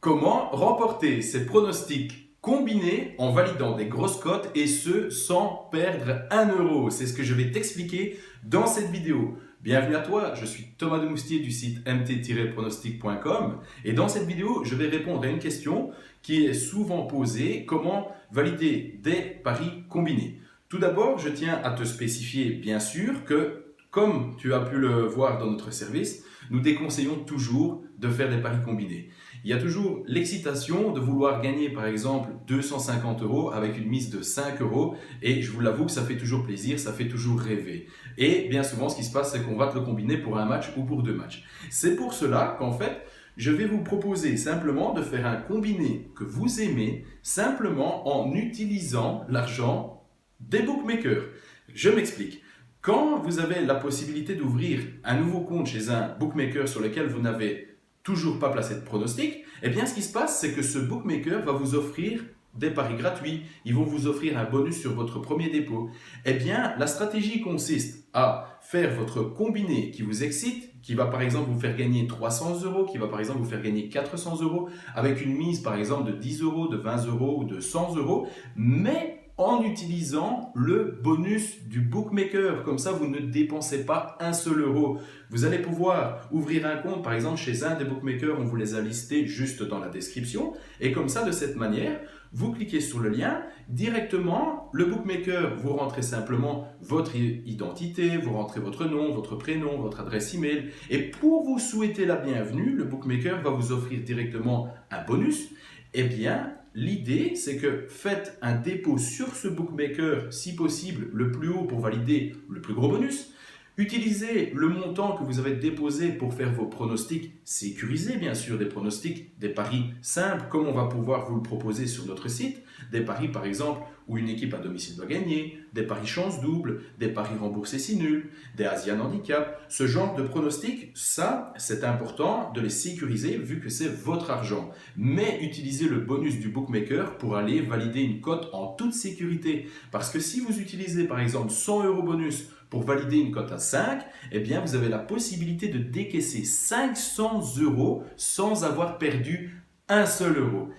Comment remporter ses pronostics combinés en validant des grosses cotes et ce sans perdre 1 euro? C'est ce que je vais t'expliquer dans cette vidéo. Bienvenue à toi, je suis Thomas Demoustier du site mt-pronostic.com et dans cette vidéo, je vais répondre à une question qui est souvent posée: comment valider des paris combinés? Tout d'abord, je tiens à te spécifier bien sûr que, comme tu as pu le voir dans notre service, nous déconseillons toujours de faire des paris combinés. Il y a toujours l'excitation de vouloir gagner par exemple 250 euros avec une mise de 5 euros et je vous l'avoue que ça fait toujours plaisir, ça fait toujours rêver. Et bien souvent ce qui se passe c'est qu'on va te le combiner pour un match ou pour deux matchs. C'est pour cela qu'en fait je vais vous proposer simplement de faire un combiné que vous aimez simplement en utilisant l'argent des bookmakers. Je m'explique. Quand vous avez la possibilité d'ouvrir un nouveau compte chez un bookmaker sur lequel vous n'avez toujours pas placé de pronostic, eh bien ce qui se passe, c'est que ce bookmaker va vous offrir des paris gratuits, ils vont vous offrir un bonus sur votre premier dépôt. Eh bien, la stratégie consiste à faire votre combiné qui vous excite, qui va par exemple vous faire gagner 300 euros, qui va par exemple vous faire gagner 400 euros, avec une mise par exemple de 10 euros, de 20 euros ou de 100 euros, mais en utilisant le bonus du bookmaker. Comme ça, vous ne dépensez pas un seul euro. Vous allez pouvoir ouvrir un compte, par exemple, chez un des bookmakers, on vous les a listés juste dans la description. Et comme ça, de cette manière, vous cliquez sur le lien, directement, le bookmaker, vous rentrez simplement votre identité, vous rentrez votre nom, votre prénom, votre adresse email. Et pour vous souhaiter la bienvenue, le bookmaker va vous offrir directement un bonus. Eh bien, l'idée, c'est que faites un dépôt sur ce bookmaker, si possible, le plus haut pour valider le plus gros bonus. Utilisez le montant que vous avez déposé pour faire vos pronostics sécurisés, bien sûr, des pronostics, des paris simples, comme on va pouvoir vous le proposer sur notre site. Des paris, par exemple, où une équipe à domicile doit gagner, des paris chance double, des paris remboursés si nul, des Asian handicap. Ce genre de pronostics, ça, c'est important de les sécuriser vu que c'est votre argent. Mais utilisez le bonus du bookmaker pour aller valider une cote en toute sécurité. Parce que si vous utilisez, par exemple, 100 euros bonus pour valider une cote à 5, eh bien, vous avez la possibilité de décaisser 500 euros sans avoir perdu un seul euro.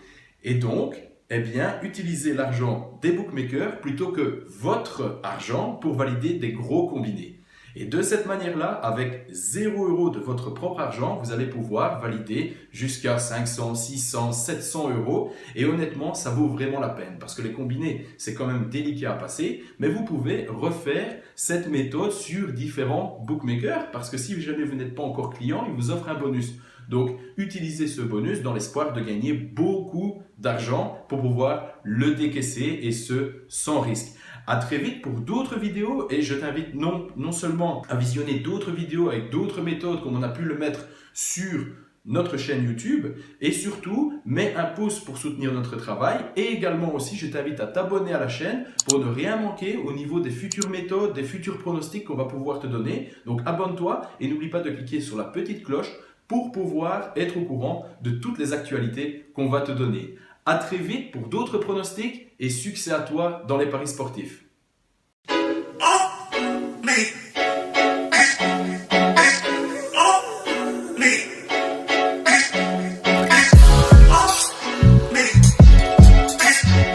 Et donc, eh bien, utilisez l'argent des bookmakers plutôt que votre argent pour valider des gros combinés. Et de cette manière-là, avec 0 euros de votre propre argent, vous allez pouvoir valider jusqu'à 500, 600, 700 euros. Et honnêtement, ça vaut vraiment la peine parce que les combinés, c'est quand même délicat à passer. Mais vous pouvez refaire cette méthode sur différents bookmakers parce que si jamais vous n'êtes pas encore client, ils vous offrent un bonus. Donc, utilisez ce bonus dans l'espoir de gagner beaucoup d'argent pour pouvoir le décaisser et ce, sans risque. À très vite pour d'autres vidéos et je t'invite non seulement à visionner d'autres vidéos avec d'autres méthodes comme on a pu le mettre sur notre chaîne YouTube et surtout, mets un pouce pour soutenir notre travail et également aussi, je t'invite à t'abonner à la chaîne pour ne rien manquer au niveau des futures méthodes, des futurs pronostics qu'on va pouvoir te donner. Donc, abonne-toi et n'oublie pas de cliquer sur la petite cloche pour pouvoir être au courant de toutes les actualités qu'on va te donner. À très vite pour d'autres pronostics et succès à toi dans les paris sportifs.